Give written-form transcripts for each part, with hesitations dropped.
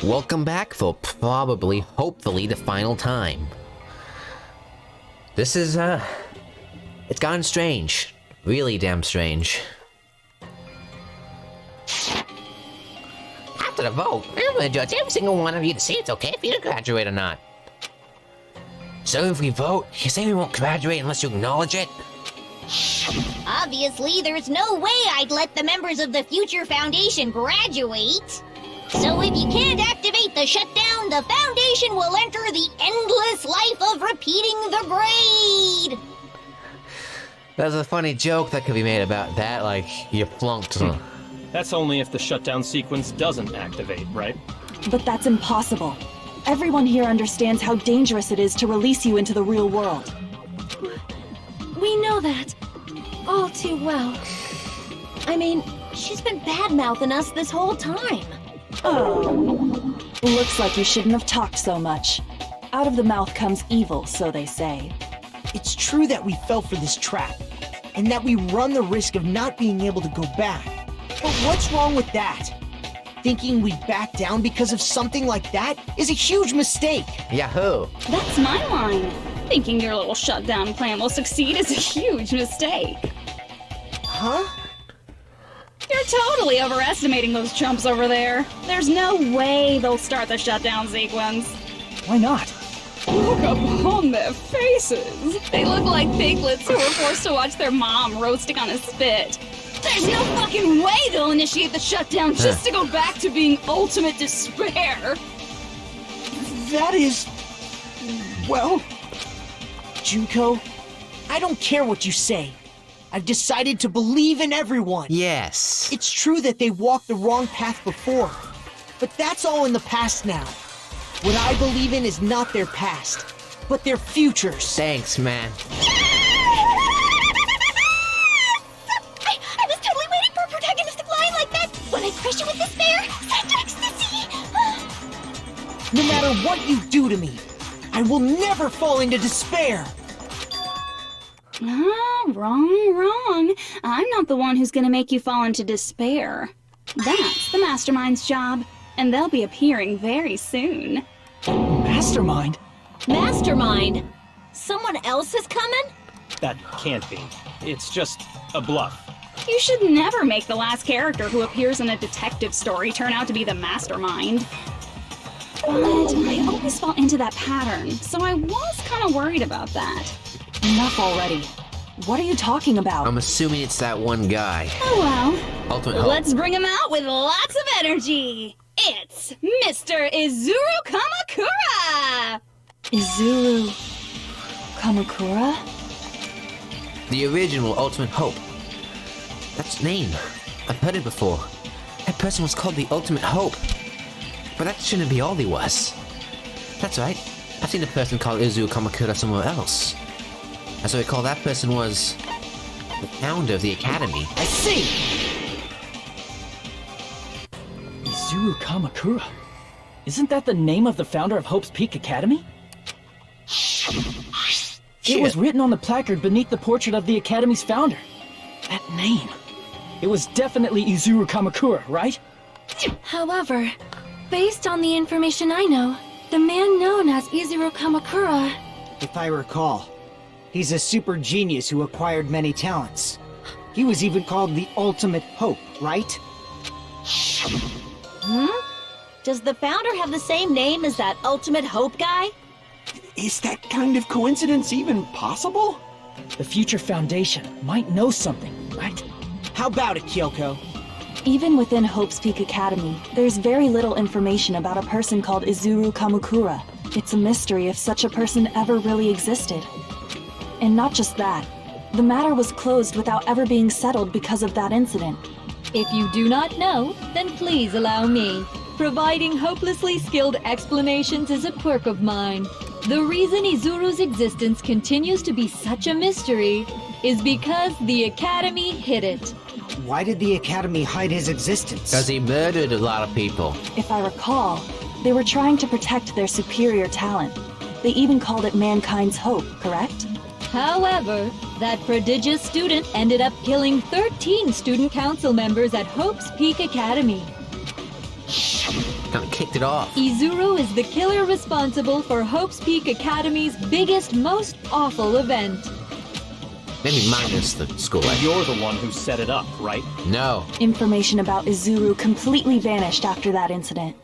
Welcome back for probably, hopefully, the final time. This is, it's gotten strange. Really damn strange. After the vote, I'm gonna judge every single one of you to see it's okay if you graduate or not. So if we vote, you say we won't graduate unless you acknowledge it? Obviously, there's no way I'd let the members of the Future Foundation graduate. So if you can't activate the shutdown, the Foundation will enter the endless life of repeating the grade! There's a funny joke that could be made about that, like, you flunked. That's only if the shutdown sequence doesn't activate, right? But that's impossible. Everyone here understands how dangerous it is to release you into the real world. We know that. All too well. I mean, she's been bad-mouthing us this whole time. Oh. Looks like you shouldn't have talked so much. Out of the mouth comes evil, so they say. It's true that we fell for this trap, and that we run the risk of not being able to go back. But what's wrong with that? Thinking we'd back down because of something like that is a huge mistake. Yahoo! That's my line. Thinking your little shutdown plan will succeed is a huge mistake. Huh? You're totally overestimating those chumps over there. There's no way they'll start the shutdown sequence. Why not? Look upon their faces. They look like piglets who were forced to watch their mom roasting on a spit. There's no fucking way they'll initiate the shutdown just to go back to being ultimate despair. That is... well... Junko, I don't care what you say. I've decided to believe in everyone. Yes. It's true that they walked the wrong path before, but that's all in the past now. What I believe in is not their past, but their futures. Thanks, man. I was totally waiting for a protagonistic line like that. When I crush you with despair, such ecstasy. No matter what you do to me, I will never fall into despair. Wrong. I'm not the one who's gonna make you fall into despair. That's the Mastermind's job, and they'll be appearing very soon. Mastermind? Mastermind? Someone else is coming? That can't be. It's just a bluff. You should never make the last character who appears in a detective story turn out to be the Mastermind. But I always fall into that pattern, so I was kind of worried about that. Enough already. What are you talking about? I'm assuming it's that one guy. Oh well. Ultimate Hope. Let's bring him out with lots of energy. It's Mr. Izuru Kamakura! Izuru... Kamakura? The original Ultimate Hope. That's his name. I've heard it before. That person was called the Ultimate Hope. But that shouldn't be all he was. That's right. I've seen a person called Izuru Kamakura somewhere else. As I recall, that person was the founder of the Academy. I see! Izuru Kamakura? Isn't that the name of the founder of Hope's Peak Academy? It was written on the placard beneath the portrait of the Academy's founder. That name. It was definitely Izuru Kamakura, right? However, based on the information I know, the man known as Izuru Kamakura... If I recall, he's a super genius who acquired many talents. He was even called the Ultimate Hope, right? Does the founder have the same name as that Ultimate Hope guy? Is that kind of coincidence even possible? The Future Foundation might know something, right? How about it, Kyoko? Even within Hope's Peak Academy, there's very little information about a person called Izuru Kamakura. It's a mystery if such a person ever really existed. And not just that, the matter was closed without ever being settled because of that incident. If you do not know, then please allow me. Providing hopelessly skilled explanations is a quirk of mine. The reason Izuru's existence continues to be such a mystery is because the Academy hid it. Why did the Academy hide his existence? Because he murdered a lot of people. If I recall, they were trying to protect their superior talent. They even called it mankind's hope, correct? However, that prodigious student ended up killing 13 student council members at Hope's Peak Academy. kind of kicked it off. Izuru is the killer responsible for Hope's Peak Academy's biggest, most awful event. Maybe minus the school life. You're the one who set it up, right? No. Information about Izuru completely vanished after that incident.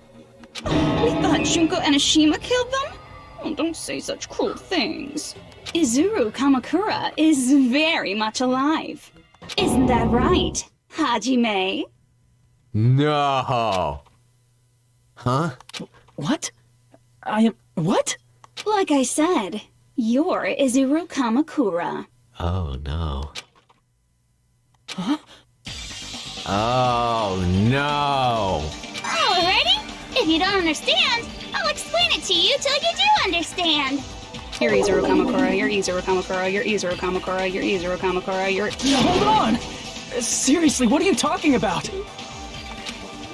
We thought Junko and Ashima killed them? Oh, don't say such cruel things. Izuru Kamakura is very much alive. Isn't that right, Hajime? No. Huh? What? I am. What? Like I said, you're Izuru Kamakura. Oh, no. Huh? Oh, no. Alrighty. If you don't understand, I'll explain it to you till you do understand. You're Izuru Kamakura, you're Izuru Kamakura, you're Izuru Kamakura, you're Izuru Kamakura, you're... Hold on! Seriously, what are you talking about?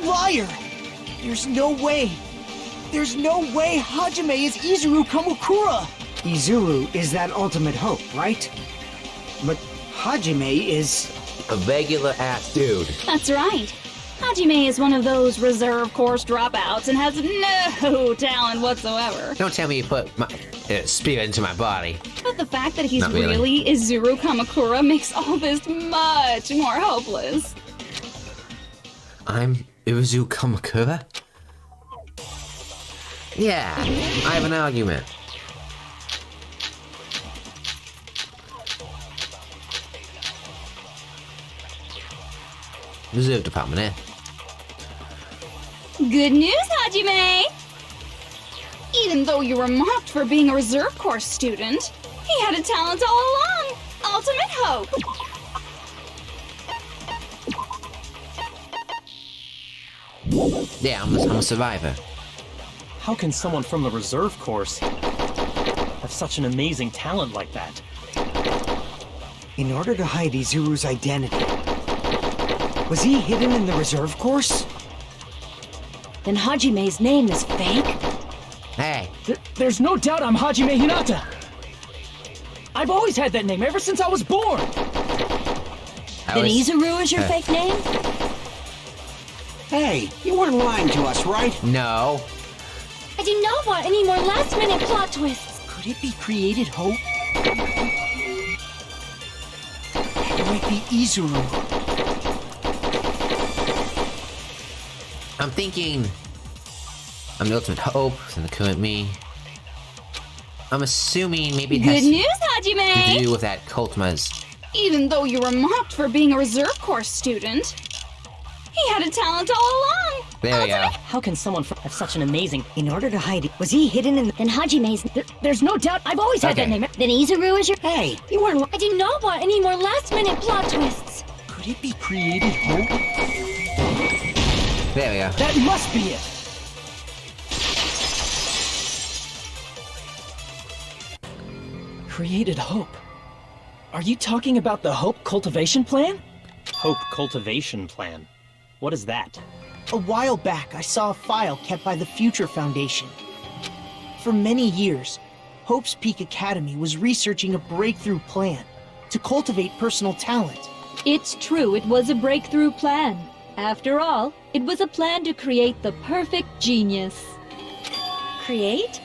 Liar! There's no way. There's no way Hajime is Izuru Kamakura! Izuru is that ultimate hope, right? But Hajime is... A regular ass dude. That's right. Hajime is one of those reserve course dropouts and has no talent whatsoever. Don't tell me you put my spirit into my body. But the fact that he's Not really. Izuru Kamakura makes all this much more hopeless. I'm Uzu Kamakura? Yeah, I have an argument. Reserve department, eh? Good news, Hajime! Even though you were mocked for being a reserve course student, he had a talent all along! Ultimate hope! Yeah, I'm a survivor. How can someone from the reserve course have such an amazing talent like that? In order to hide Izuru's identity. Was he hidden in the reserve course? Then Hajime's name is fake? Hey, There's no doubt I'm Hajime Hinata! I've always had that name ever since I was born! Then Izuru is your fake name? Hey, you weren't lying to us, right? No. I do not want any more last-minute plot twists. Could it be created hope? It might be Izuru. I'm thinking I'm the ultimate hope and the current me. I'm assuming maybe it has Good news, to Hajime! do with that Kultma's. Even though you were mocked for being a reserve course student, he had a talent all along! There we go. How can someone have such an amazing... In order to hide it, was he hidden in the... Then Hajime's... There's no doubt I've always had that Okay. name. Then Izuru is your... Hey, you weren't I do not want any more last-minute plot twists. Could it be created hope? There we go. That must be it! Created hope. Are you talking about the Hope Cultivation Plan? Hope Cultivation Plan. What is that? A while back, I saw a file kept by the Future Foundation. For many years, Hope's Peak Academy was researching a breakthrough plan to cultivate personal talent. It's true, it was a breakthrough plan. After all, it was a plan to create the perfect genius. Create?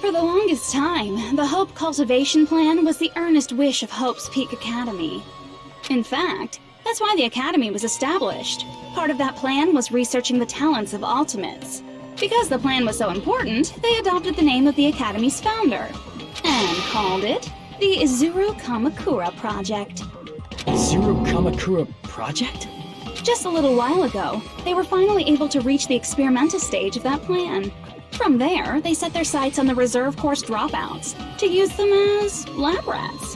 For the longest time, the Hope Cultivation Plan was the earnest wish of Hope's Peak Academy. In fact, that's why the Academy was established. Part of that plan was researching the talents of Ultimates. Because the plan was so important, they adopted the name of the Academy's founder and called it the Izuru Kamakura Project. Izuru Kamakura Project? Just a little while ago, they were finally able to reach the experimental stage of that plan. From there, they set their sights on the reserve course dropouts to use them as lab rats.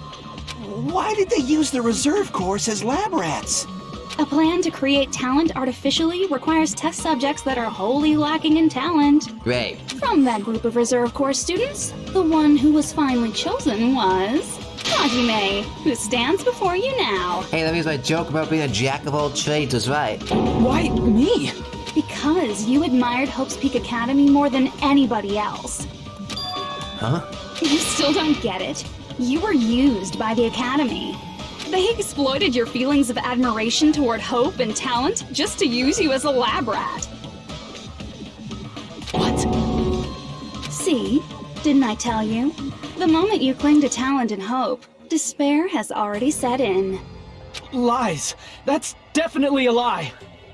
Why did they use the reserve course as lab rats? A plan to create talent artificially requires test subjects that are wholly lacking in talent. Great. From that group of reserve course students, the one who was finally chosen was Hajime, who stands before you now. Hey, that means my joke about being a jack of all trades was right. Why me? Because you admired Hope's Peak Academy more than anybody else. Huh? You still don't get it? You were used by the Academy. They exploited your feelings of admiration toward hope and talent just to use you as a lab rat. See? Didn't I tell you? The moment you cling to talent and hope, despair has already set in. Lies! That's definitely a lie!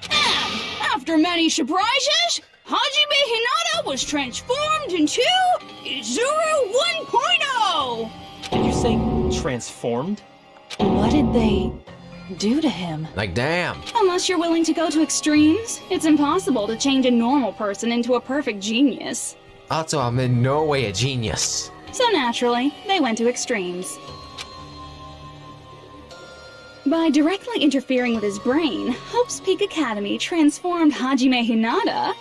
And after many surprises, Hajime Hinata was transformed into Izuru 1.0! Did you say transformed? What did they do to him? Like, damn. Unless you're willing to go to extremes, it's impossible to change a normal person into a perfect genius. Also, I'm in no way a genius. So naturally, they went to extremes. By directly interfering with his brain, Hope's Peak Academy transformed Hajime Hinata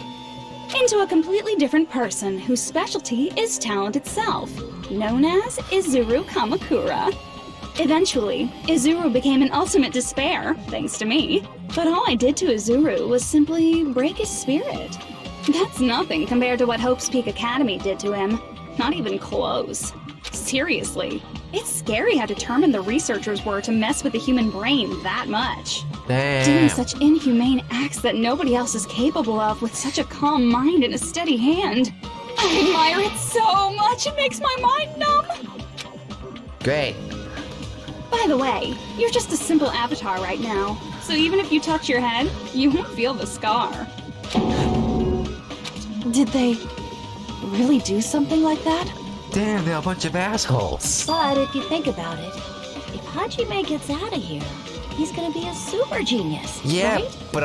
into a completely different person whose specialty is talent itself, known as Izuru Kamakura. Eventually, Izuru became an ultimate despair, thanks to me. But all I did to Izuru was simply break his spirit. That's nothing compared to what Hope's Peak Academy did to him. Not even close. Seriously, it's scary how determined the researchers were to mess with the human brain that much. Damn. Doing such inhumane acts that nobody else is capable of with such a calm mind and a steady hand. I admire it so much, it makes my mind numb. Great. By the way, you're just a simple avatar right now, so even if you touch your head, you won't feel the scar. Did they really do something like that? Damn, they're a bunch of assholes. But if you think about it, if Hajime gets out of here, he's gonna be a super genius, Yeah, right? but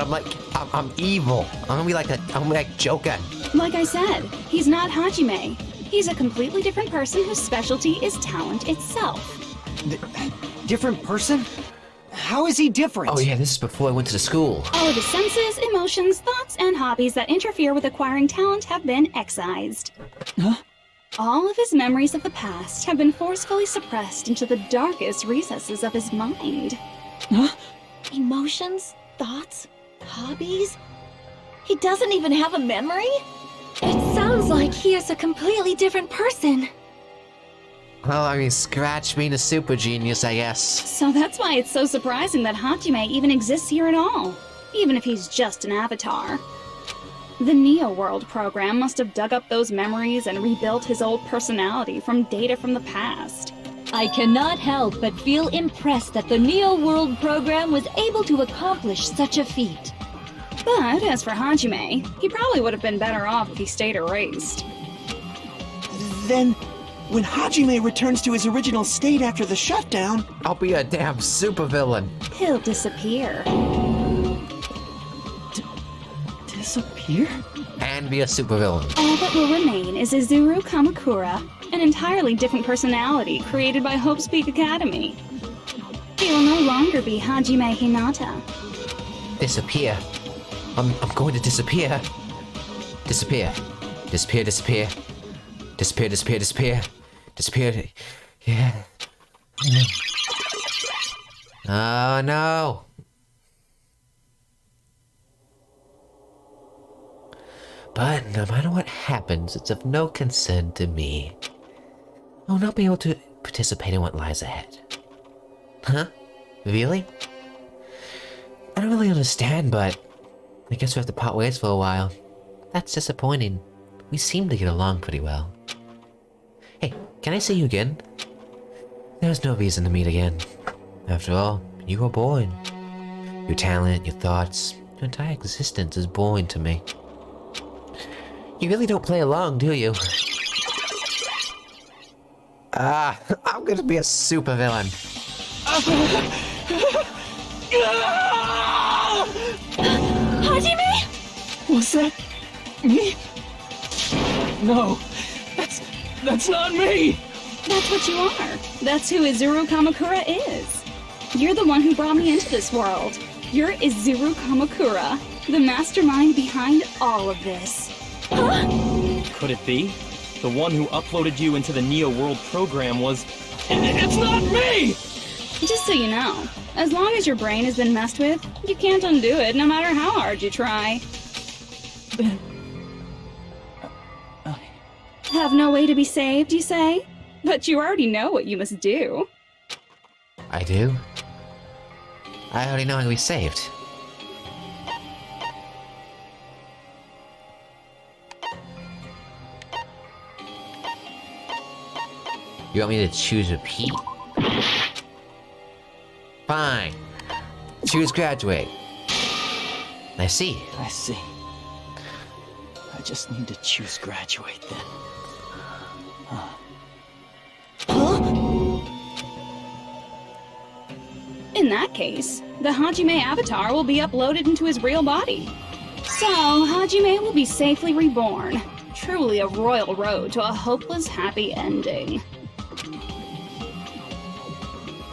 I'm evil. I'm gonna be like Joker. Like I said, he's not Hajime. He's a completely different person whose specialty is talent itself. Different person? How is he different? Oh yeah, this is before I went to the school. All of his senses, emotions, thoughts, and hobbies that interfere with acquiring talent have been excised. Huh? All of his memories of the past have been forcefully suppressed into the darkest recesses of his mind. Huh? Emotions, thoughts, hobbies? He doesn't even have a memory? It sounds like he is a completely different person. Well, I mean, scratch being a super genius, I guess. So that's why it's so surprising that Hajime even exists here at all, even if he's just an avatar. The Neo World program must have dug up those memories and rebuilt his old personality from data from the past. I cannot help but feel impressed that the Neo World program was able to accomplish such a feat. But as for Hajime, he probably would have been better off if he stayed erased. Then, when Hajime returns to his original state after the shutdown, I'll be a damn supervillain. He'll disappear. Disappear? And be a supervillain. All that will remain is Izuru Kamakura, an entirely different personality created by Hope's Peak Academy. He will no longer be Hajime Hinata. Disappear. I'm going to disappear. Disappear. Disappear, disappear. Disappear, disappear, disappear. Disappear. Yeah. Oh no. But no matter what happens, it's of no concern to me. I will not be able to participate in what lies ahead. Huh? Really? I don't really understand, but I guess we have to part ways for a while. That's disappointing. We seem to get along pretty well. Hey, can I see you again? There's no reason to meet again. After all, you were born. Your talent, your thoughts, your entire existence is boring to me. You really don't play along, do you? I'm gonna be a supervillain. Hajime? Was that me? No, that's not me! That's what you are. That's who Izuru Kamakura is. You're the one who brought me into this world. You're Izuru Kamakura, the mastermind behind all of this. Could it be? The one who uploaded you into the Neo World program was... It's not me! Just so you know, as long as your brain has been messed with, you can't undo it no matter how hard you try. Have no way to be saved, you say? But you already know what you must do. I do? I already know how to be saved. You want me to choose repeat? Fine. Choose graduate. I see. I see. I just need to choose graduate then. In that case, the Hajime avatar will be uploaded into his real body. So, Hajime will be safely reborn. Truly a royal road to a hopeless, happy ending.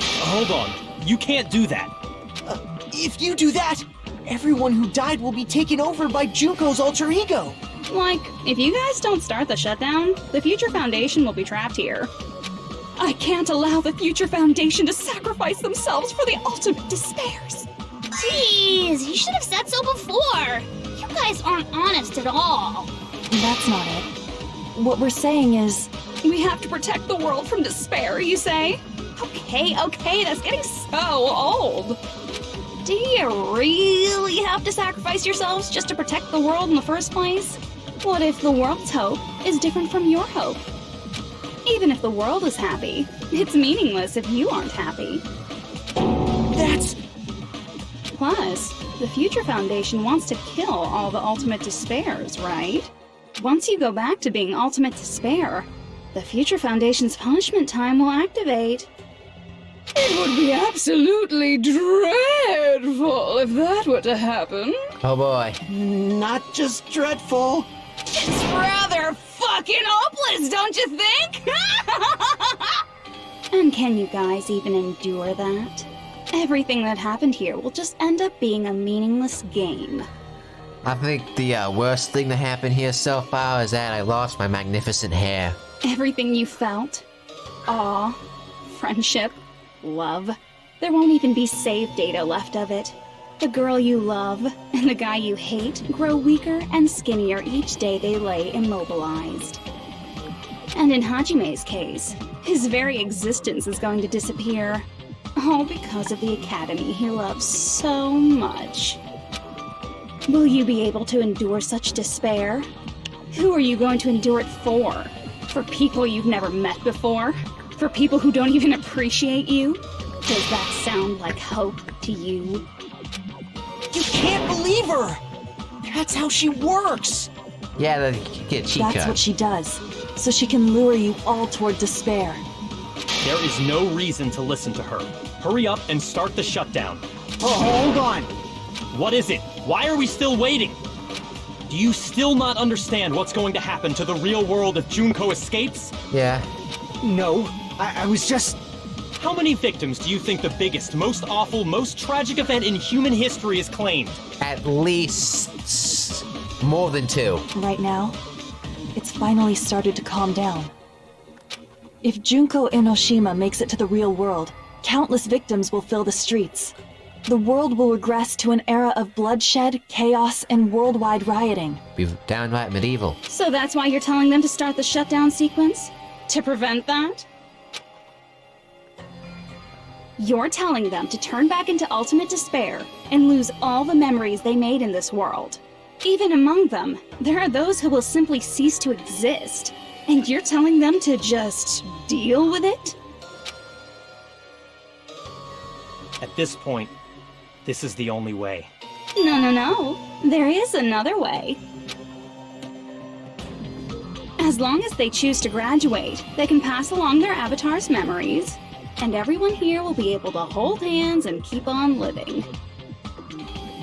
Hold on. You can't do that. If you do that, everyone who died will be taken over by Junko's alter ego. Like, if you guys don't start the shutdown, the Future Foundation will be trapped here. I can't allow the Future Foundation to sacrifice themselves for the ultimate despairs. Jeez, you should have said so before. You guys aren't honest at all. That's not it. What we're saying is, We have to protect the world from despair, you say? Okay, that's getting so old. Do you really have to sacrifice yourselves just to protect the world in the first place? What if the world's hope is different from your hope? Even if the world is happy, it's meaningless if you aren't happy. That's... Plus, the Future Foundation wants to kill all the ultimate despairs, right? Once you go back to being ultimate despair, the Future Foundation's punishment time will activate. It would be absolutely dreadful if that were to happen. Oh boy. not just dreadful. It's rather fucking hopeless, don't you think? And can you guys even endure that? Everything that happened here will just end up being a meaningless game. I think the worst thing that happened here so far is that I lost my magnificent hair. Everything you felt, awe, friendship, love, there won't even be save data left of it. The girl you love and the guy you hate grow weaker and skinnier each day they lay immobilized. And in Hajime's case, his very existence is going to disappear. All because of the academy he loves so much. Will you be able to endure such despair? Who are you going to endure it for? For people you've never met before? For people who don't even appreciate you? Does that sound like hope to you? You can't believe her! That's how she works! Yeah, get cheat that's code. what she does, so she can lure you all toward despair. There is no reason to listen to her. Hurry up and start the shutdown. Oh, hold on. What is it? Why are we still waiting? Do you still not understand what's going to happen to the real world if Junko escapes? Yeah. No, I was just... How many victims do you think the biggest, most awful, most tragic event in human history has claimed? At least more than 2. Right now, it's finally started to calm down. If Junko Enoshima makes it to the real world, countless victims will fill the streets. The world will regress to an era of bloodshed, chaos, and worldwide rioting. Be downright medieval. So that's why you're telling them to start the shutdown sequence? To prevent that? You're telling them to turn back into ultimate despair and lose all the memories they made in this world. Even among them, there are those who will simply cease to exist. And you're telling them to just deal with it? At this point, this is the only way. No. There is another way. As long as they choose to graduate, they can pass along their avatar's memories, and everyone here will be able to hold hands and keep on living.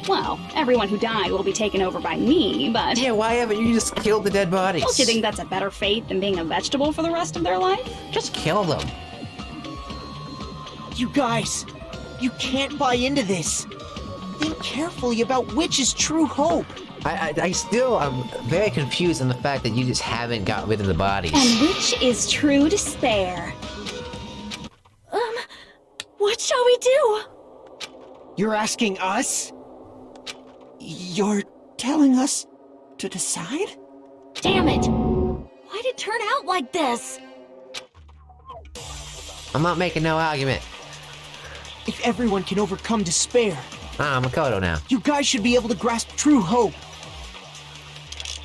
Well, everyone who died will be taken over by me, but... Yeah, why haven't you just killed the dead bodies? Don't you think that's a better fate than being a vegetable for the rest of their life? Just kill them. You guys, you can't buy into this. Think carefully about which is true hope. I'm very confused on the fact that you just haven't got rid of the bodies. And which is true despair? What shall we do? You're asking us? You're telling us to decide? Damn it! Why'd it turn out like this? I'm not making no argument. If everyone can overcome despair, I'm Makoto now. you guys should be able to grasp true hope.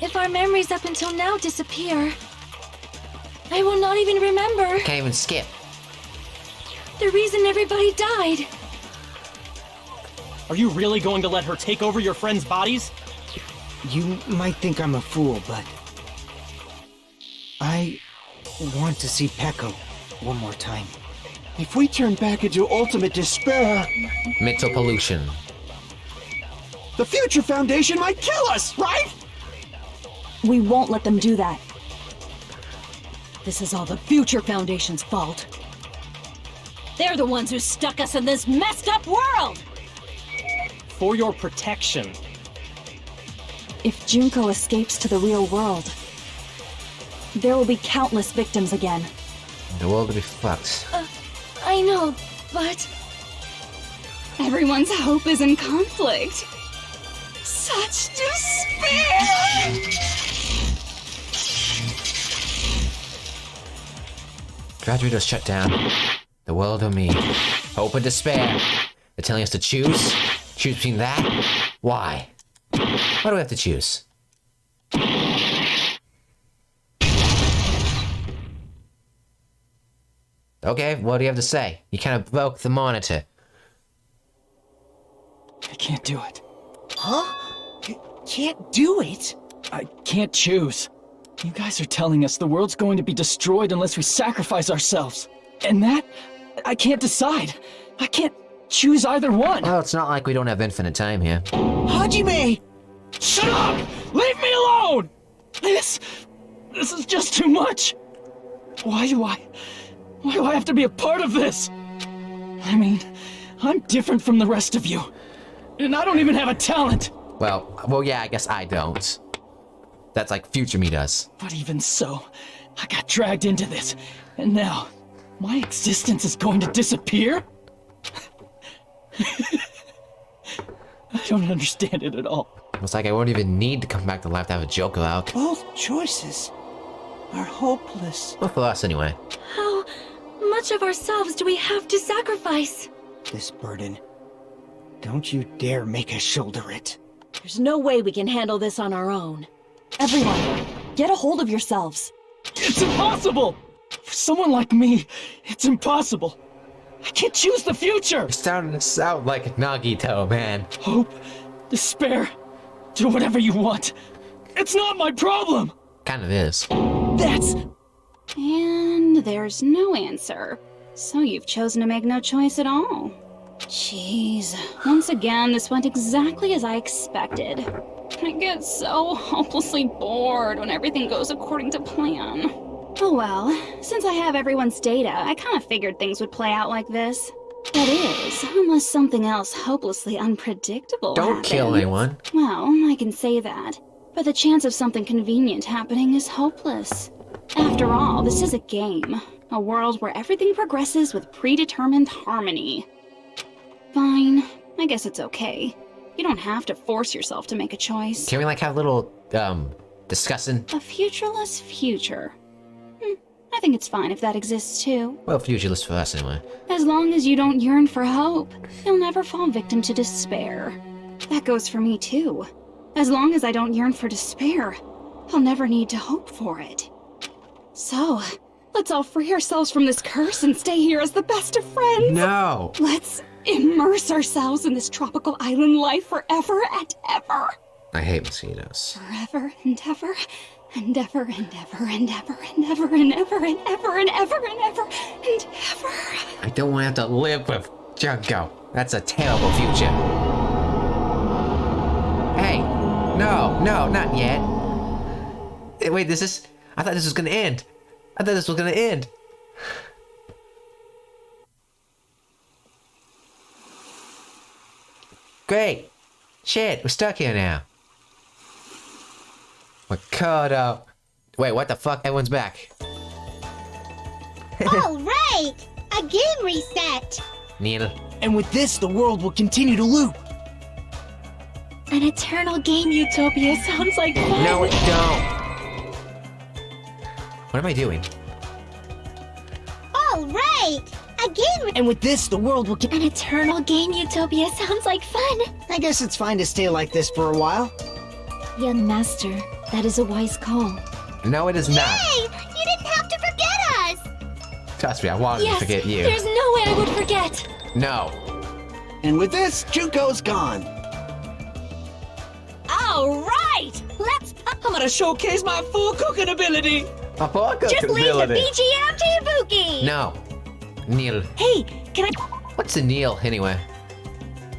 If our memories up until now disappear, I will not even remember. Can't even skip. The reason everybody died. Are you really going to let her take over your friends' bodies? You might think I'm a fool, but I want to see Pekka one more time. If we turn back into ultimate despair, Mental pollution. the Future Foundation might kill us, right? We won't let them do that. This is all the Future Foundation's fault. They're the ones who stuck us in this messed up world! For your protection. If Junko escapes to the real world, there will be countless victims again. The world will be fucked. I know, but... Everyone's hope is in conflict. Such despair! Graduate shut down. The world or me. Hope and despair. They're telling us to choose? Choose between that? Why? Why do we have to choose? Okay, what do you have to say? You kind of broke the monitor. I can't do it. Huh? You can't do it? I can't choose. You guys are telling us the world's going to be destroyed unless we sacrifice ourselves. And that, I can't decide. I can't choose either one. Well, it's not like we don't have infinite time here. Hajime! Shut up! Leave me alone! This is just too much. Why do I have to be a part of this? I mean, I'm different from the rest of you. And I don't even have a talent. Well, yeah, I guess I don't. That's like future me does. But even so, I got dragged into this. And now, my existence is going to disappear? I don't understand it at all. It's like I won't even need to come back to life to have a joke about. Both choices are hopeless. Well, for us anyway. how much of ourselves do we have to sacrifice? This burden. Don't you dare make us shoulder it. There's no way we can handle this on our own. Everyone, get a hold of yourselves. It's impossible! For someone like me, it's impossible. I can't choose the future! You're starting to sound like Nagito, man. Hope, despair, do whatever you want. It's not my problem! Kind of is. That's... And there's no answer. So you've chosen to make no choice at all. Jeez. Once again, this went exactly as I expected. I get so hopelessly bored when everything goes according to plan. Oh well, since I have everyone's data, I kind of figured things would play out like this. That is, unless something else hopelessly unpredictable Don't kill happens. anyone. Well, I can say that. But the chance of something convenient happening is hopeless. After all, this is a game. A world where everything progresses with predetermined harmony. Fine. I guess it's okay. You don't have to force yourself to make a choice. Can we like have a little, discussing? A futureless future. I think it's fine if that exists too. Well, futureless for us anyway. As long as you don't yearn for hope, you'll never fall victim to despair. That goes for me too. As long as I don't yearn for despair, I'll never need to hope for it. So, let's all free ourselves from this curse and stay here as the best of friends. No! Let's immerse ourselves in this tropical island life forever and ever. I hate mosquitoes. Forever and ever and ever and ever and ever and ever and ever and ever and ever and ever and ever. I don't want to have to live with Junko. That's a terrible future. Hey! No, not yet. Wait, I thought this was gonna end. Great. Shit, we're stuck here now. We're caught up. Wait, what the fuck? Everyone's back. All right! A game reset! Neil. And with this, the world will continue to loop. An eternal game utopia sounds like fun. No, it don't. What am I doing? All right! A game... And with this, the world will... An eternal game utopia sounds like fun. I guess it's fine to stay like this for a while. Young master, that is a wise call. No, it is not. Hey! You didn't have to forget us! Trust me, I wanted Yes, to forget you. there's no way I would forget. No. And with this, Juko's gone. All right, let's. I'm gonna showcase my full cooking ability. A pocket Just leave the ability. BGM to Ibuki! No. Neil. Hey, can I? What's a Neil, anyway?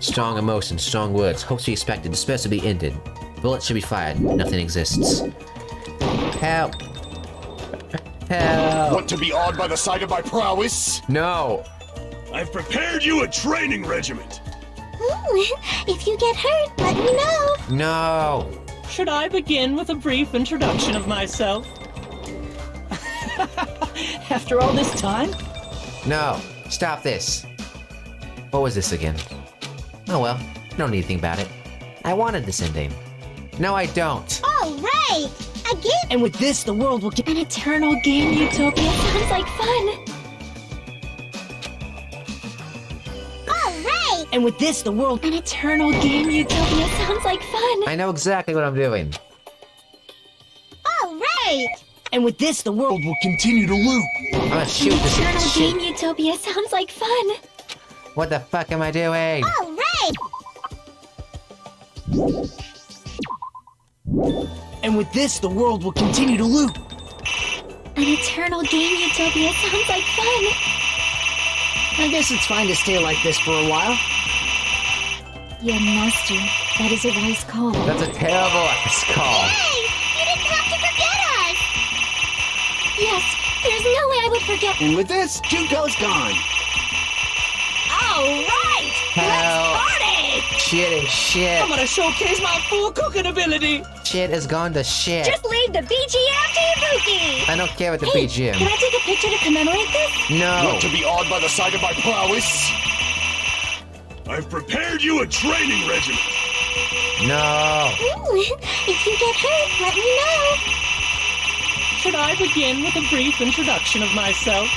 Strong emotions, strong words. Hopes to be expected. Despair to be ended. Bullets should be fired. Nothing exists. Help. Help. Want to be awed by the sight of my prowess? No. I've prepared you a training regiment. If you get hurt, let me know. No. Should I begin with a brief introduction of myself? After all this time? No. Stop this. What was this again? Oh well. Don't need to think about it. I wanted this ending. No, I don't. All right! Again! And with this, the world will get. An eternal game utopia sounds like fun. All right! And with this, the world. An eternal game utopia sounds like fun. I know exactly what I'm doing. All right! And with this, the world will continue to loop. I'm gonna shoot An this eternal shit. game utopia sounds like fun. What the fuck am I doing? All right! And with this, the world will continue to loop. An eternal game utopia sounds like fun. I guess it's fine to stay like this for a while. Young master, that is a wise call. That's a terrible call. Hey! You didn't have to forget us! Yes, there's no way I would forget. And with this, Juko's gone. All right! Help. Let's party! Shit is shit. I'm gonna showcase my full cooking ability. Shit has gone to shit. Just leave the BGM to Ibuki! I don't care about the Hey, BGM. can I take a picture to commemorate this? No. Want to be awed by the sight of my prowess? I've prepared you a training regiment. No. If you get hurt, let me know. Should I begin with a brief introduction of myself?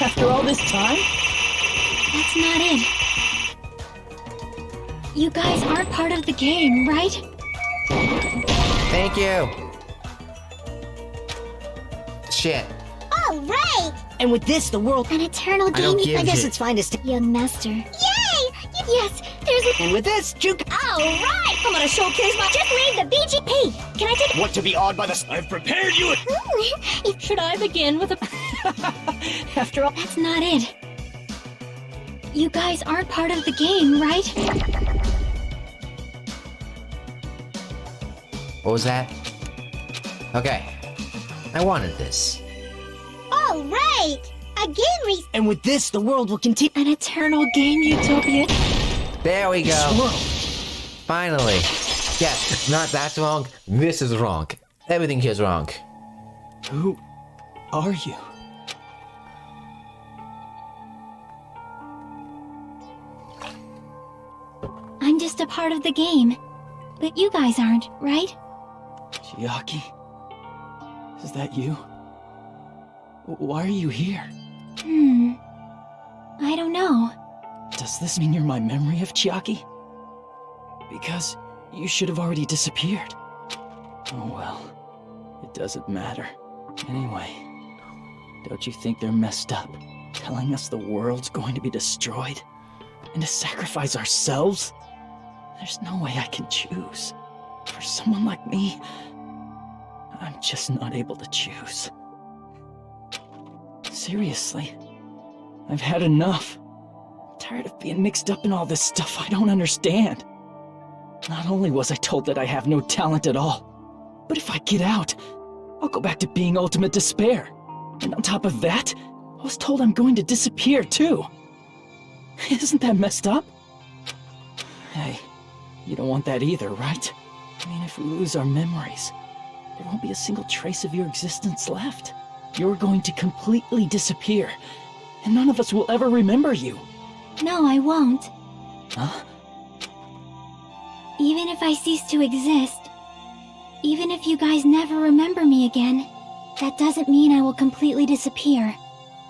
After all this time? That's not it. You guys aren't part of the game, right? Thank you. Shit. All right! And with this, the world. An eternal I don't game. give I guess shit. it's fine to stay. Young master. Yay! Yes, there's. And with this, Juko. All right! I'm gonna showcase my. Just leave the BGM. Hey, can I take? Want to be awed by the... I've prepared you a... Should I begin with a... After all. That's not it. You guys aren't part of the game, right? What was that? Okay. I wanted this. All right! Again, And with this, the world will continue. An eternal game utopia. There we go. Slow. Finally. Yes, not that's wrong. This is wrong. Everything here's wrong. Who are you? I'm just a part of the game. But you guys aren't, right? Chiaki? Is that you? Why are you here? I don't know. Does this mean you're my memory of Chiaki? Because you should have already disappeared. Oh well, it doesn't matter. Anyway, don't you think they're messed up? Telling us the world's going to be destroyed? And to sacrifice ourselves? There's no way I can choose. For someone like me, I'm just not able to choose. Seriously, I've had enough. I'm tired of being mixed up in all this stuff I don't understand. Not only was I told that I have no talent at all, but if I get out, I'll go back to being ultimate despair. And on top of that, I was told I'm going to disappear too. Isn't that messed up? Hey, you don't want that either, right? I mean, if we lose our memories, there won't be a single trace of your existence left. You're going to completely disappear, and none of us will ever remember you. No, I won't. Huh? Even if I cease to exist, even if you guys never remember me again, that doesn't mean I will completely disappear.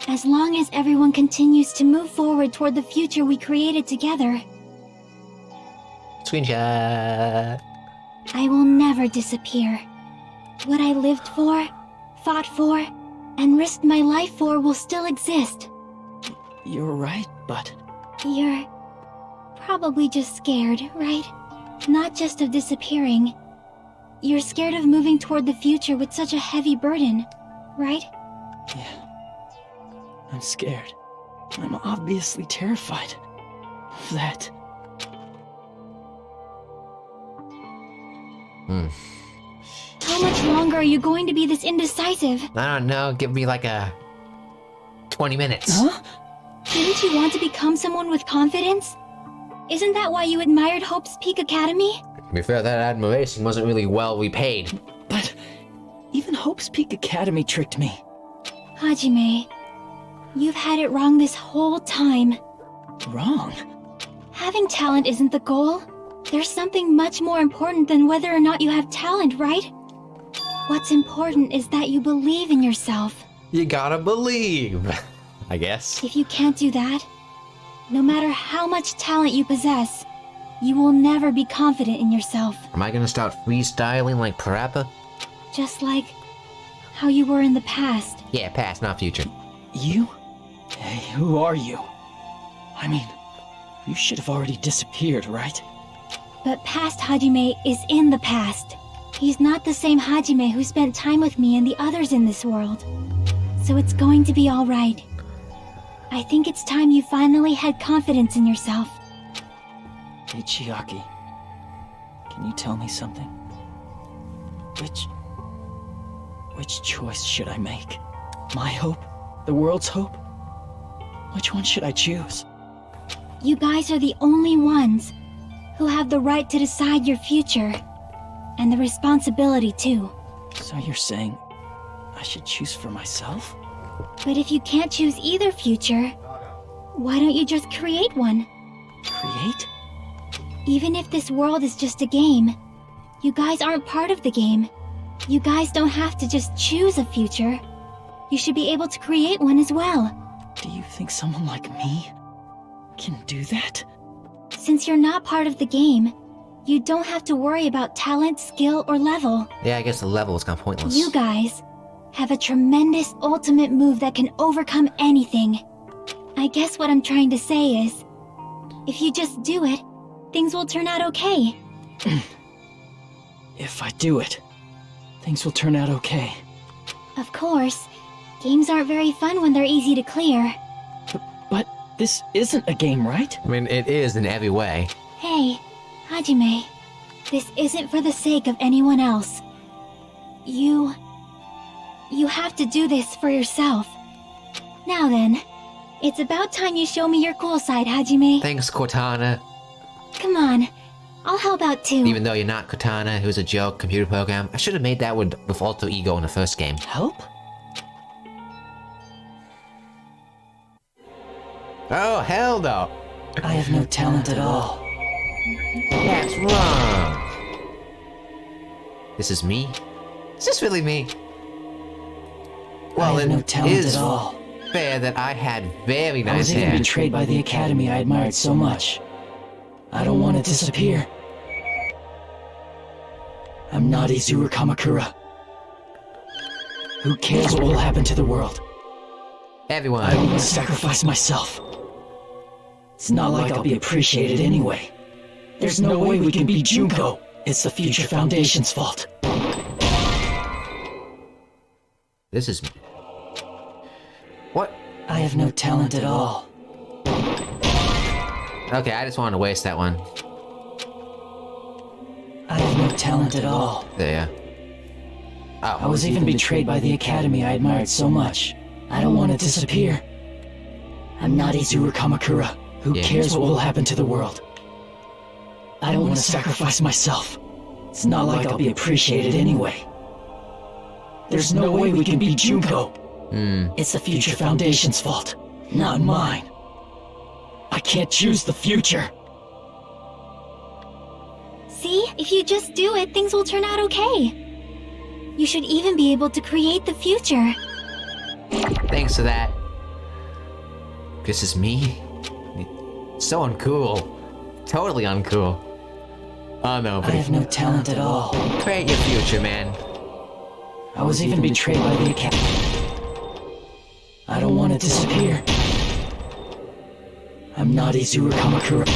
As long as everyone continues to move forward toward the future we created together, Screenshot. I will never disappear. What I lived for, fought for, and risked my life for will still exist. You're right, but... You're probably just scared, right? Not just of disappearing. You're scared of moving toward the future with such a heavy burden, right? Yeah. I'm scared. I'm obviously terrified of that. How much longer are you going to be this indecisive? I don't know, give me like a 20 minutes. Huh? Didn't you want to become someone with confidence? Isn't that why you admired Hope's Peak Academy? To be fair, that admiration wasn't really well repaid. But even Hope's Peak Academy tricked me. Hajime, you've had it wrong this whole time. Wrong? Having talent isn't the goal. There's something much more important than whether or not you have talent, right? What's important is that you believe in yourself. You gotta believe, I guess. If you can't do that, no matter how much talent you possess, you will never be confident in yourself. Am I gonna start freestyling like Parappa? Just like how you were in the past. Yeah, past, not future. You? Hey, who are you? I mean, you should have already disappeared, right? But past Hajime is in the past. He's not the same Hajime who spent time with me and the others in this world. So it's going to be alright. I think it's time you finally had confidence in yourself. Hey, Chiaki. Can you tell me something? Which choice should I make? My hope? The world's hope? Which one should I choose? You guys are the only ones who have the right to decide your future. And the responsibility, too. So you're saying I should choose for myself? But if you can't choose either future, why don't you just create one? Create? Even if this world is just a game, you guys aren't part of the game. You guys don't have to just choose a future. You should be able to create one as well. Do you think someone like me can do that? Since you're not part of the game, you don't have to worry about talent, skill, or level. Yeah, I guess the level is kind of pointless. You guys have a tremendous ultimate move that can overcome anything. I guess what I'm trying to say is, if you just do it, things will turn out okay. If I do it, things will turn out okay. Of course, games aren't very fun when they're easy to clear. But this isn't a game, right? I mean, it is in every way. Hey, Hajime, this isn't for the sake of anyone else. You have to do this for yourself. Now then, it's about time you show me your cool side, Hajime. Thanks, Cortana. Come on, I'll help out too. Even though you're not Cortana, it was a joke, computer program. I should have made that with Alter Ego in the first game. Help? Oh, hell no. I have no talent at all. That's wrong. This is me? Is this really me? Well, I have no talent at all. Fair that I had very I was nice even hair. betrayed by the academy I admired so much. I don't want to disappear. I'm not Izuru Kamakura. Who cares what will happen to the world? Everyone. I don't want to sacrifice myself. It's not like I'll be appreciated anyway. There's no way we can beat Junko. It's the Future Foundation's fault. This is me. What? I have no talent at all. Okay, I just wanted to waste that one. I have no talent at all. There. Oh. I was even betrayed by the academy I admired so much. I don't want to disappear. I'm not Izuru Kamakura. Who cares what will happen to the world? I don't want to sacrifice myself. It's not like I'll be appreciated anyway. There's no way we can beat Junko. It's the Future Foundation's fault, not mine. I can't choose the future. See, if you just do it, things will turn out okay. You should even be able to create the future. Thanks for that. This is me? So uncool. Totally uncool. Oh no, but I have no talent at all. create your future, man. I was even betrayed by the Academy. I don't want to disappear. I'm not Izuru Kamakura.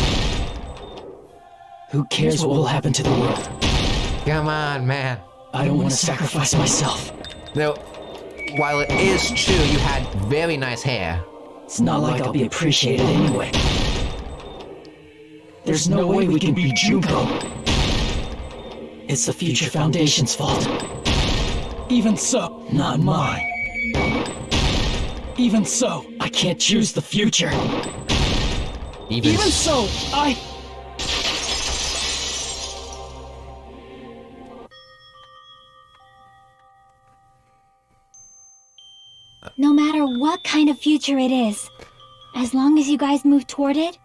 Who cares what will happen to the world? Come on, man. I don't want to sacrifice myself. Though, while it is true you had very nice hair, It's not like I'll be appreciated anyway. There's no way we can beat Junko. It's the Future Foundation's fault. Even so, not mine. Even so, I can't choose the future. even Even so, No matter what kind of future it is, as long as you guys move toward it,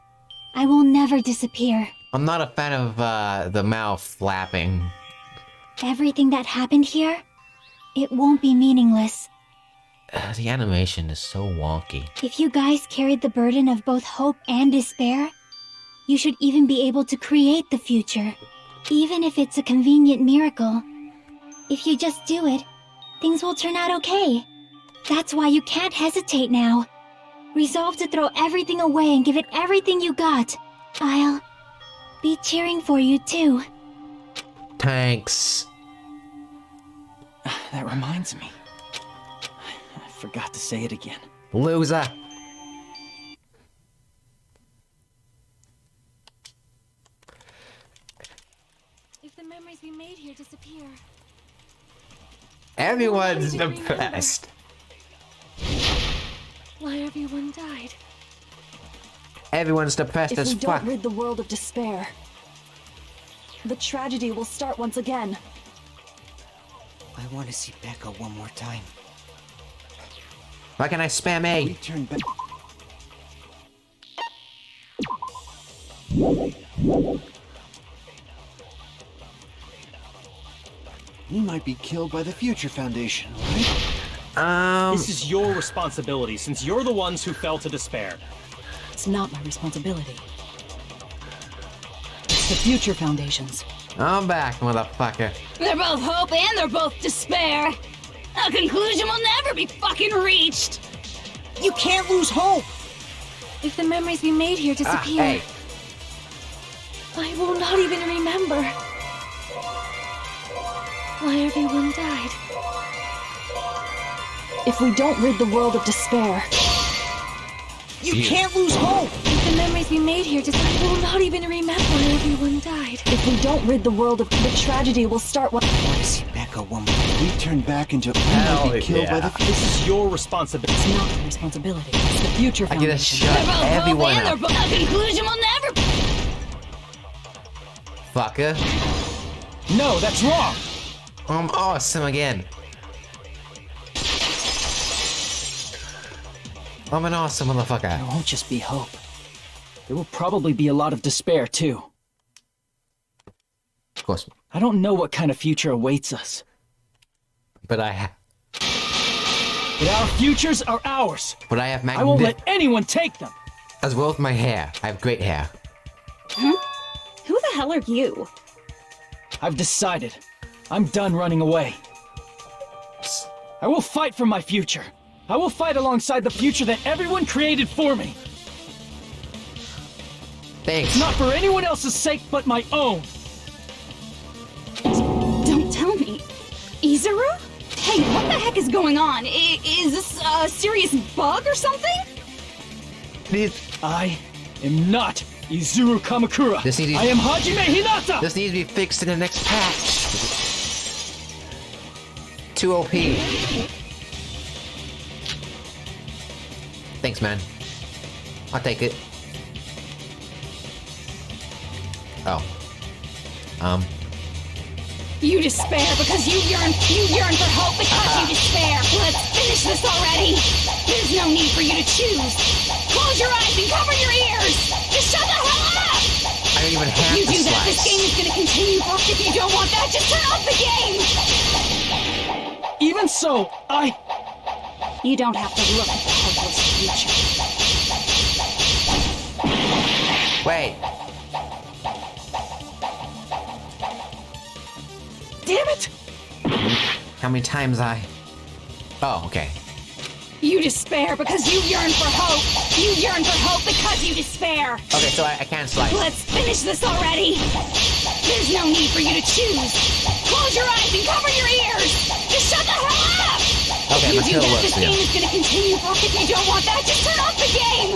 I will never disappear. I'm not a fan of the mouth flapping. Everything that happened here, it won't be meaningless. The animation is so wonky. If you guys carried the burden of both hope and despair, you should even be able to create the future. Even if it's a convenient miracle. If you just do it, things will turn out okay. That's why you can't hesitate now. Resolve to throw everything away and give it everything you got. I'll be cheering for you too. Thanks. That reminds me. I forgot to say it again. Loser. If the memories we made here disappear, Everyone's depressed. why everyone died. Everyone's depressed If as we don't fuck. rid the world of despair, the tragedy will start once again. I want to see Becca one more time. Why can I spam A? Return back. He might be killed by the Future Foundation, right? This is your responsibility, since you're the ones who fell to despair. It's not my responsibility. It's the Future Foundation's. I'm back, motherfucker. They're both hope and they're both despair. A conclusion will never be fucking reached. You can't lose hope! If the memories we made here disappear, Hey. I will not even remember why everyone died. If we don't rid the world of despair, You can't lose hope! if the memories we made here I will not even remember why everyone died. If we don't rid the world of the tragedy will start when I want to see Becca one more time. We turn back into. He Hell might be killed by yeah. the. This is your responsibility. it's not my responsibility. It's the Future I get to Foundation. shut They're both everyone hope and up, they're both. A conclusion will never. fucker. No, that's wrong! I'm awesome again. I'm an awesome There motherfucker. won't just be hope. There will probably be a lot of despair, too. Of course. I don't know what kind of future awaits us. But I have futures are ours. But I have I won't magnificent. let anyone take them. As well as my hair. I have great hair. Who the hell are you? I've decided. I'm done running away. I will fight for my future. I will fight alongside the future that everyone created for me. Thanks. Not for anyone else's sake but my own. Don't tell me. Izuru? Hey, what the heck is going on? Is this a serious bug or something? I am not Izuru Kamakura. This needs- I am Hajime Hinata! This needs to be fixed in the next patch. Too OP. Thanks, man. I'll take it. Oh. You despair because you yearn for hope because you despair. Let's finish this already. There's no need for you to choose. Close your eyes and cover your ears. Just shut the hell up. I don't even have You the do that, this slice. game is going to continue. If you don't want that, just turn off the game. Even so, You don't have to look at the hopeless future. Wait. damn it! how many times I... Oh, okay. You despair because you yearn for hope. You yearn for hope because you despair. Okay, so I can't slice. Let's finish this already. There's no need for you to choose. Close your eyes and cover your ears. Just shut the hell up. Okay, if you do that, this again. game is going to continue. If you don't want that, just turn off the game.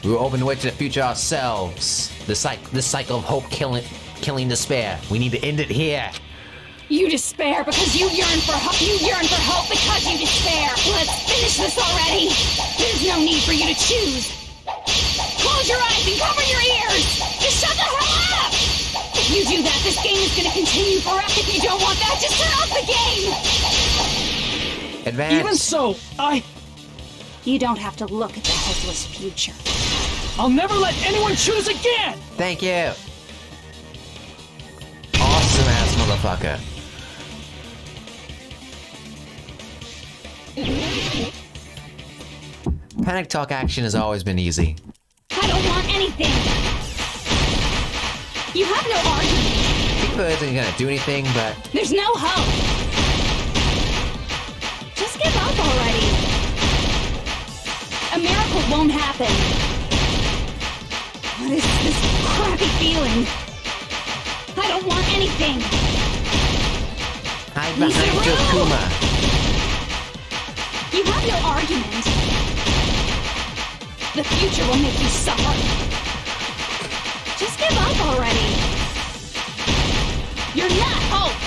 We will open the way to the future ourselves. This cycle of hope killing despair. We need to end it here. You despair because you yearn for hope. You yearn for hope because you despair. Let's finish this already. There's no need for you to choose. Close your eyes and cover your ears. Just shut the hell up. If you do that, this game is going to continue forever. If you don't want that, just turn off the game. Advance. Even so, You don't have to look at the hopeless future. I'll never let anyone choose again! Thank you. Awesome ass motherfucker. Panic talk action has always been easy. I don't want anything. You have no argument. People isn't gonna do anything, but There's no hope. Just give up already. A miracle won't happen. What is this crappy feeling? I don't want anything. hide behind Zero. Kuma. You have no argument. The future will make you suffer. Just give up already. You're not hope.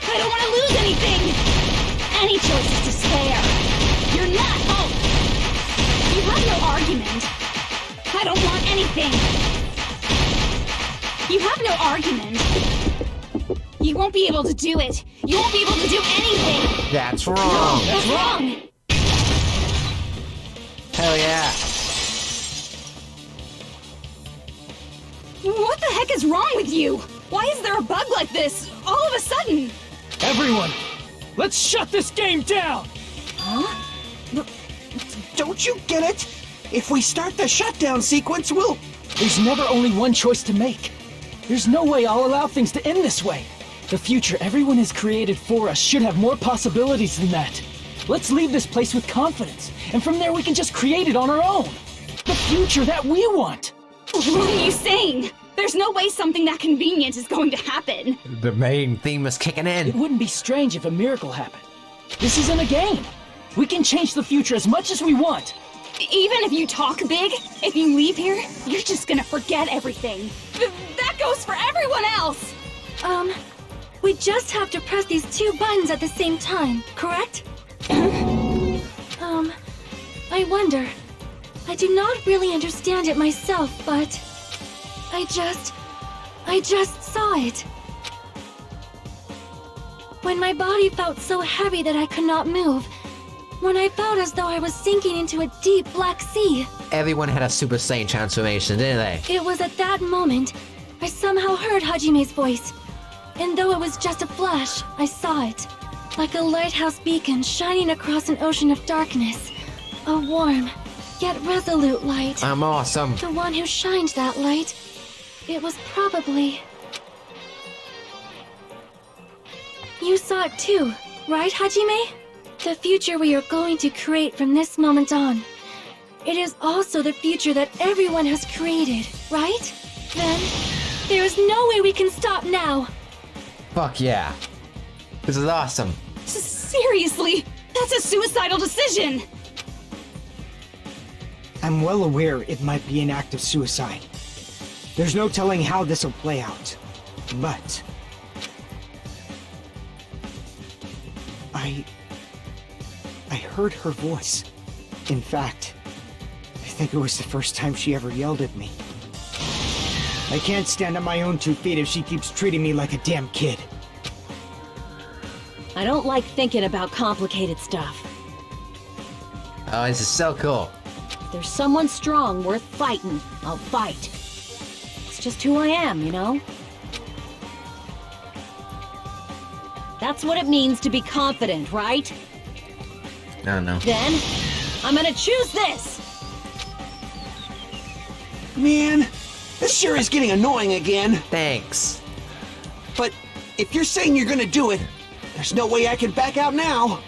I don't want to lose anything. Any choice is despair. You're not hope. You have no argument. I don't want anything. You have no argument. You won't be able to do it. You won't be able to do anything. That's wrong. No, that's wrong. Hell yeah. What the heck is wrong with you? Why is there a bug like this all of a sudden? Everyone, let's shut this game down! Huh? Don't you get it? If we start the shutdown sequence, we'll... There's never only one choice to make. There's no way I'll allow things to end this way. The future everyone has created for us should have more possibilities than that. Let's leave this place with confidence, and from there we can just create it on our own. The future that we want. What are you saying? There's no way something that convenient is going to happen. The main theme is kicking It in. wouldn't be strange if a miracle happened. This isn't a game. We can change the future as much as we want. Even if you talk big, if you leave here, you're just gonna forget everything. That goes for everyone else! We just have to press these two buttons at the same time, correct? I wonder. I do not really understand it myself, but I just saw it. When my body felt so heavy that I could not move. When I felt as though I was sinking into a deep black sea. Everyone had a Super Saiyan transformation, didn't they? It was at that moment I somehow heard Hajime's voice. And though it was just a flash, I saw it. Like a lighthouse beacon shining across an ocean of darkness. A warm, yet resolute light. I'm awesome. The one who shined that light. It was probably... You saw it too, right, Hajime? The future we are going to create from this moment on. It is also the future that everyone has created, right? Then, there is no way we can stop now. Fuck yeah. This is awesome. Seriously, that's a suicidal decision! I'm well aware it might be an act of suicide. There's no telling how this will play out. But... I heard her voice. In fact, I think it was the first time she ever yelled at me. I can't stand on my own 2 feet if she keeps treating me like a damn kid. I don't like thinking about complicated stuff. Oh, this is so cool. If there's someone strong worth fighting, I'll fight. It's just who I am, you know? That's what it means to be confident, right? I don't know. Then, I'm gonna choose this! Man, This sure is getting annoying again. Thanks. But if you're saying you're gonna do it, there's no way I can back out now.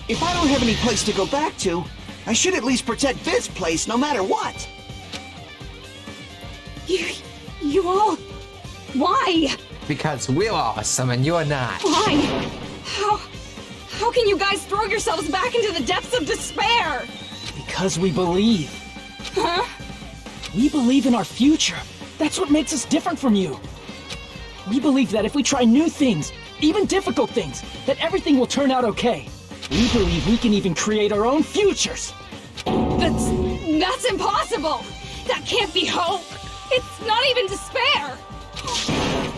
If I don't have any place to go back to, I should at least protect this place no matter what. You all... Why? Because we're awesome and you're not. Why? How can you guys throw yourselves back into the depths of despair? Because we believe. Huh? We believe in our future. That's what makes us different from you. We believe that if we try new things, even difficult things, that everything will turn out okay. We believe we can even create our own futures. That's impossible. That can't be hope. It's not even despair.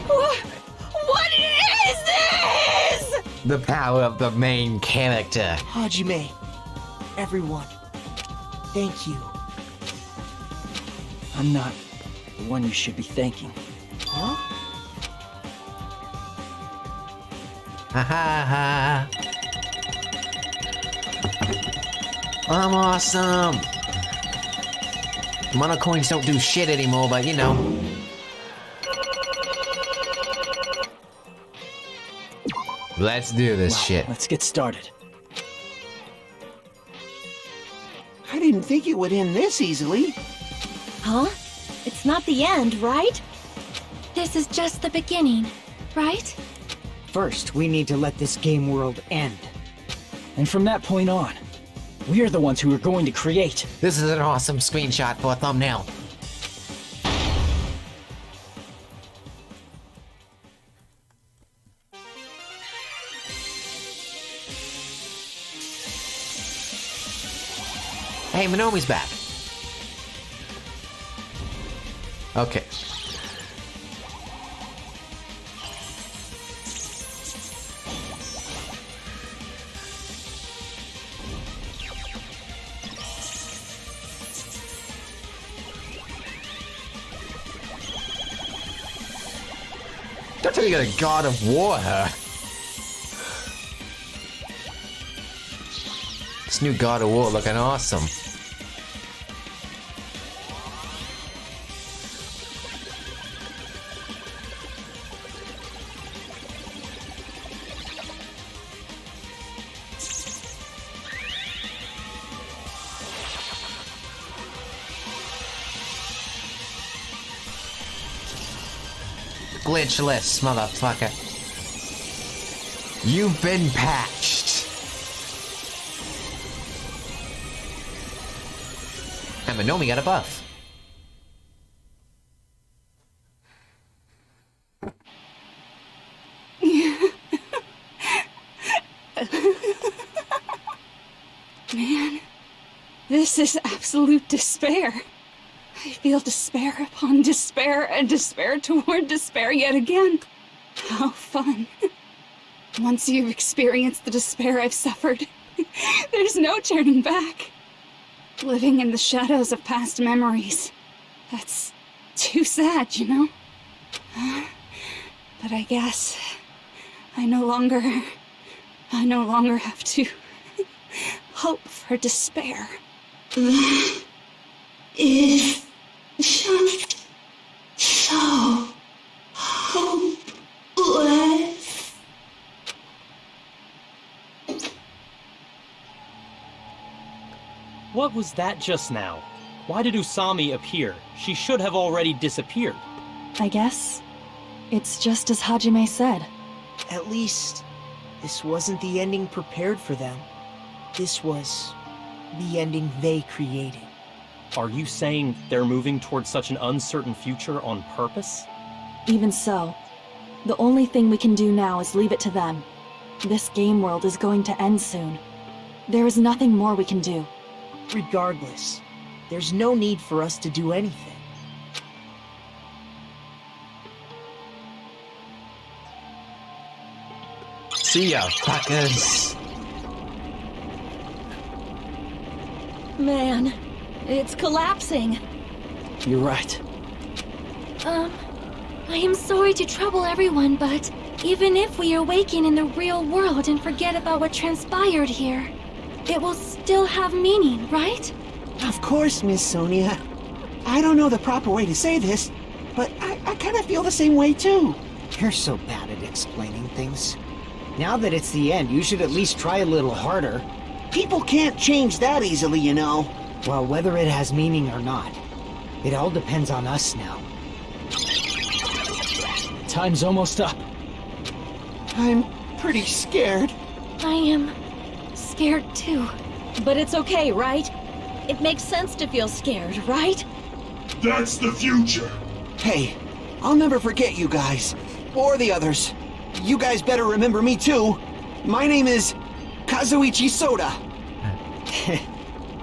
What is this? The power of the main character. Hajime, everyone, thank you. I'm not the one you should be thanking. Huh? Ha ha ha. I'm awesome. Mono coins don't do shit anymore, but you know. Let's do this shit. Let's get started. I didn't think it would end this easily. Huh? It's not the end, right? This is just the beginning, right? First, we need to let this game world end. And from that point on, we are the ones who are going to create. This is an awesome screenshot for a thumbnail. Hey, Monomi's back. Okay. Don't tell me you got a God of War, huh? This new God of War looking awesome. Glitchless, motherfucker. You've been patched. And Monomi got a buff. Man, this is absolute despair. I feel despair upon despair and despair toward despair yet again. How fun. Once you've experienced the despair I've suffered, there's no turning back. Living in the shadows of past memories. That's too sad, you know? But I guess I no longer have to hope for despair. That is just so hopeless. What was that just now? Why did Usami appear? She should have already disappeared. I guess it's just as Hajime said. At least, this wasn't the ending prepared for them. This was the ending they created. Are you saying they're moving towards such an uncertain future on purpose? Even so, the only thing we can do now is leave it to them. This game world is going to end soon. There is nothing more we can do. Regardless, there's no need for us to do anything. See ya, fuckers. Man, it's collapsing. You're right. I am sorry to trouble everyone, but even if we awaken in the real world and forget about what transpired here, it will still have meaning, right? Of course, Miss Sonia. I don't know the proper way to say this, but I kind of feel the same way too. You're so bad at explaining things. Now that it's the end, you should at least try a little harder. People can't change that easily, you know. Well, whether it has meaning or not, it all depends on us now. Time's almost up. I'm pretty scared. I am scared too. But it's okay, right? It makes sense to feel scared, right? That's the future. Hey, I'll never forget you guys. Or the others. You guys better remember me too. My name is Kazuichi Soda.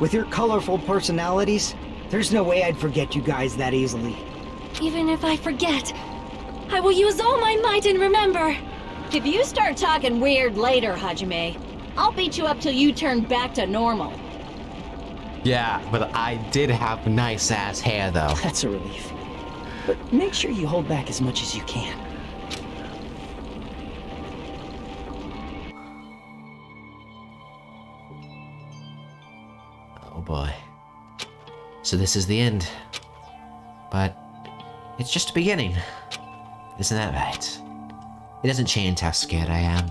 With your colorful personalities, there's no way I'd forget you guys that easily. Even if I forget, I will use all my might and remember. If you start talking weird later, Hajime, I'll beat you up till you turn back to normal. Yeah, but I did have nice ass hair though. That's a relief. But make sure you hold back as much as you can. Oh boy. So this is the end. But it's just a beginning. Isn't that right? It doesn't change how scared I am.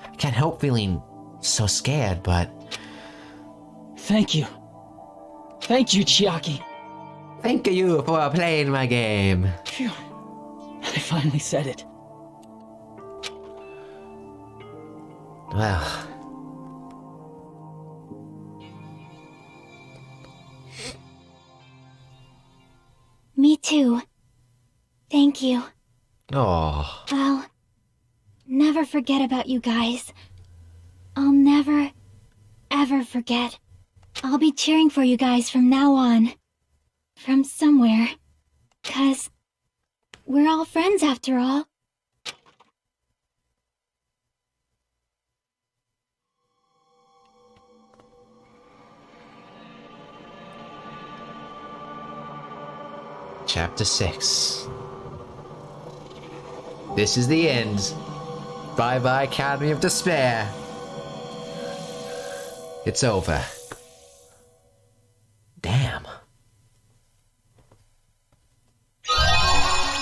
I can't help feeling so scared, but... Thank you. Thank you, Chiaki. Thank you for playing my game. Phew. I finally said it. Well... Me too. Thank you. Oh. I'll never forget about you guys. I'll never, ever forget. I'll be cheering for you guys from now on. From somewhere. 'Cause we're all friends after all. Chapter 6. This is the end. Bye-bye, Academy of Despair. It's over. Damn.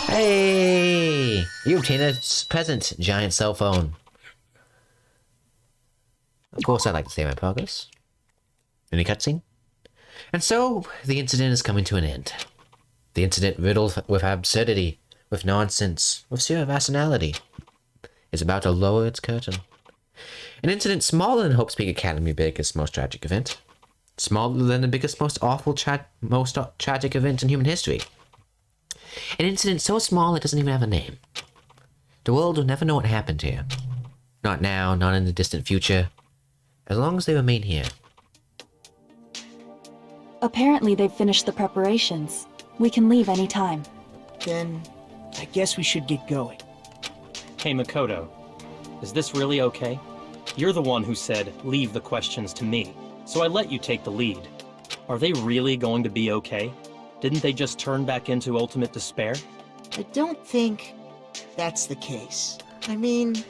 Hey! You obtained a present, giant cell phone. Of course, I'd like to save my progress. Any cutscene? And so, the incident is coming to an end. The incident riddled with absurdity, with nonsense, with sheer irrationality, is about to lower its curtain. An incident smaller than Hope's Peak Academy biggest, most tragic event. Smaller than the biggest, most awful, most tragic event in human history. An incident so small it doesn't even have a name. The world will never know what happened here. Not now, not in the distant future. As long as they remain here. Apparently they've finished the preparations. We can leave any time. Then, I guess we should get going. Hey, Makoto. Is this really okay? You're the one who said, leave the questions to me. So I let you take the lead. Are they really going to be okay? Didn't they just turn back into ultimate despair? I don't think that's the case. I mean,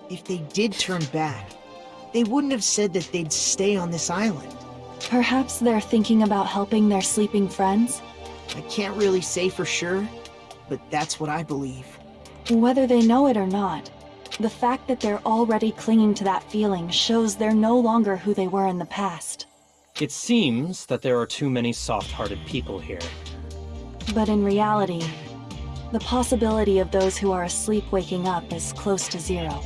if they did turn back, they wouldn't have said that they'd stay on this island. Perhaps they're thinking about helping their sleeping friends? I can't really say for sure, but that's what I believe. Whether they know it or not, the fact that they're already clinging to that feeling shows they're no longer who they were in the past. It seems that there are too many soft-hearted people here. But in reality, the possibility of those who are asleep waking up is close to zero.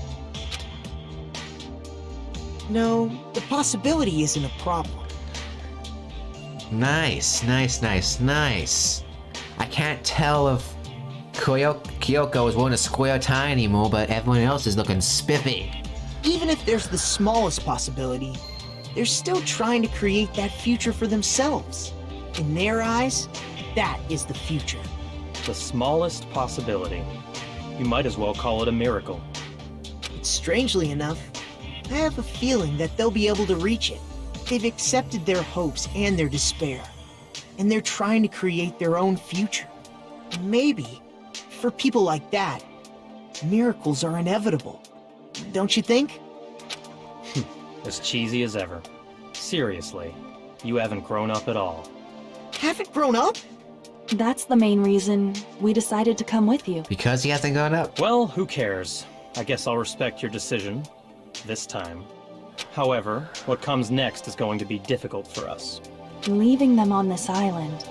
No, the possibility isn't a problem. Nice, nice, nice, nice. I can't tell if Kyoko is wearing a square tie anymore, but everyone else is looking spiffy. Even if there's the smallest possibility, they're still trying to create that future for themselves. In their eyes, that is the future. The smallest possibility. You might as well call it a miracle. But strangely enough, I have a feeling that they'll be able to reach it. They've accepted their hopes and their despair, and they're trying to create their own future. Maybe, for people like that, miracles are inevitable. Don't you think? As cheesy as ever. Seriously, You haven't grown up at all. Haven't grown up? That's the main reason we decided to come with you. Because he hasn't gone up? Well, who cares? I guess I'll respect your decision. This time. However, what comes next is going to be difficult for us. Leaving them on this island.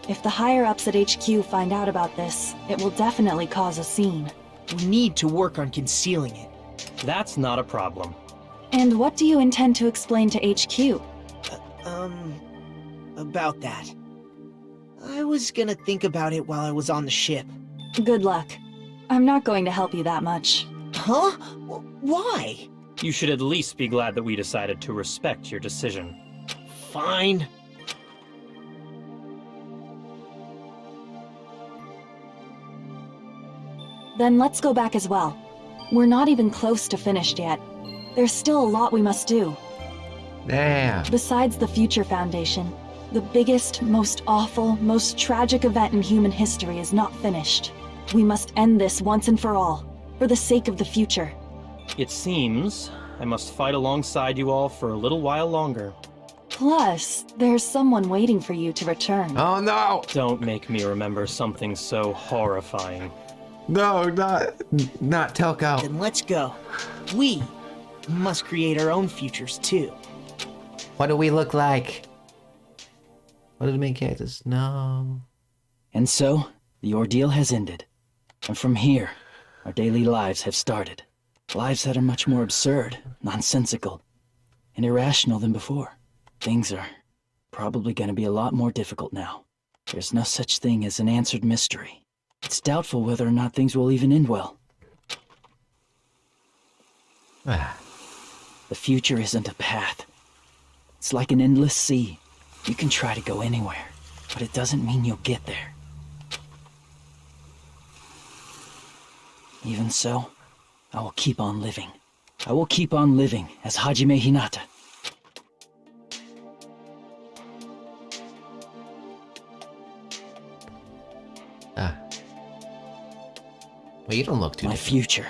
If the higher-ups at HQ find out about this, it will definitely cause a scene. We need to work on concealing it. That's not a problem. And what do you intend to explain to HQ? About that. I was gonna think about it while I was on the ship. Good luck. I'm not going to help you that much. Huh? Why? You should at least be glad that we decided to respect your decision. Fine. Then let's go back as well. We're not even close to finished yet. There's still a lot we must do. Damn. Besides the Future Foundation, the biggest, most awful, most tragic event in human history is not finished. We must end this once and for all, for the sake of the future. It seems I must fight alongside you all for a little while longer. Plus, there's someone waiting for you to return. Oh no! Don't make me remember something so horrifying. No, not Telko. Then let's go. We must create our own futures too. What do we look like? What are the main characters? No. And so, the ordeal has ended. And from here, our daily lives have started. Lives that are much more absurd, nonsensical, and irrational than before. Things are probably going to be a lot more difficult now. There's no such thing as an answered mystery. It's doubtful whether or not things will even end well. The future isn't a path. It's like an endless sea. You can try to go anywhere, but it doesn't mean you'll get there. Even so, I will keep on living. I will keep on living as Hajime Hinata. Well, you don't look too My different. future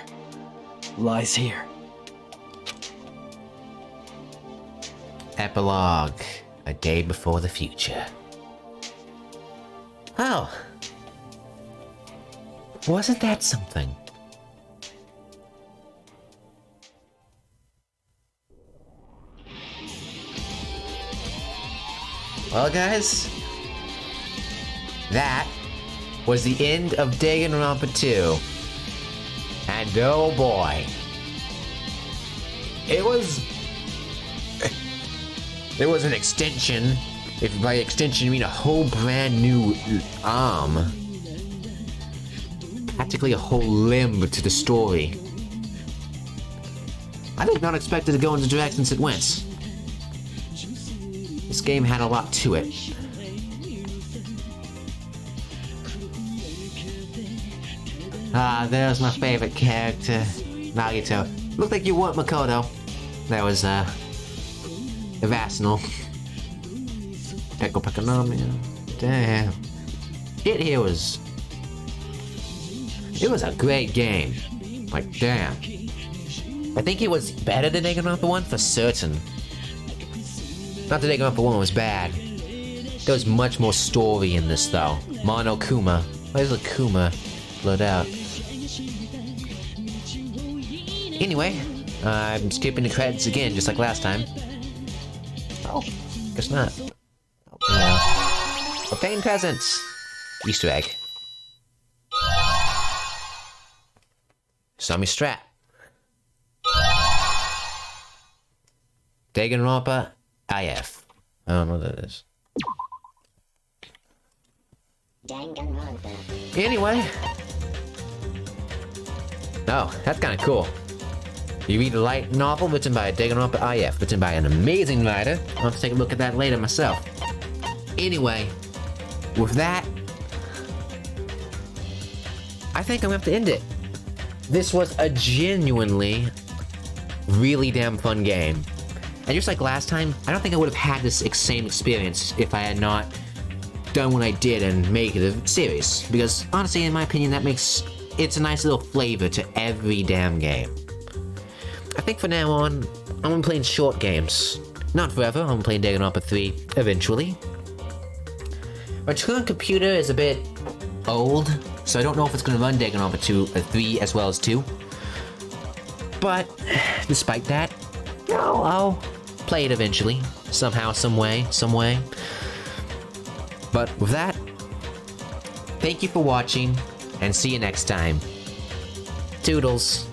lies here. Epilogue. A day before the future. Oh. Wasn't that something? Well, guys, that was the end of Danganronpa2. And oh boy, it was an extension. If by extension you mean a whole brand new arm. Practically a whole limb to the story. I did not expect it to go in the directions it went. This game had a lot to it. Ah, there's my favorite character, Nagito. Looked like you weren't Makoto. That was, Irrational. Peko Pekonomia. Damn. It was a great game. Like, damn. I think it was better than Danganronpa 1 for certain. Not that Danganronpa 1 was bad. There was much more story in this, though. Monokuma. Where's the Kuma? Blurred out. Anyway, I'm skipping the credits again, just like last time. Oh, guess not. Oh, yeah. Obtain presents. Easter egg. Sami strap. Danganronpa IF. I don't know what that is. Anyway. Oh, that's kind of cool. You read a light novel written by Danganronpa IF, written by an amazing writer. I'll have to take a look at that later myself. Anyway, with that, I think I'm gonna have to end it. This was a genuinely really damn fun game. And just like last time, I don't think I would have had this same experience if I had not done what I did and make it a series. Because honestly, in my opinion, it's a nice little flavor to every damn game. I think from now on, I'm gonna be playing short games. Not forever, I'm playing Danganronpa 3 eventually. My current computer is a bit old, so I don't know if it's gonna run Danganronpa 3 as well as 2. But, despite that, I'll play it eventually. Somehow, some way. But with that, thank you for watching, and see you next time. Toodles.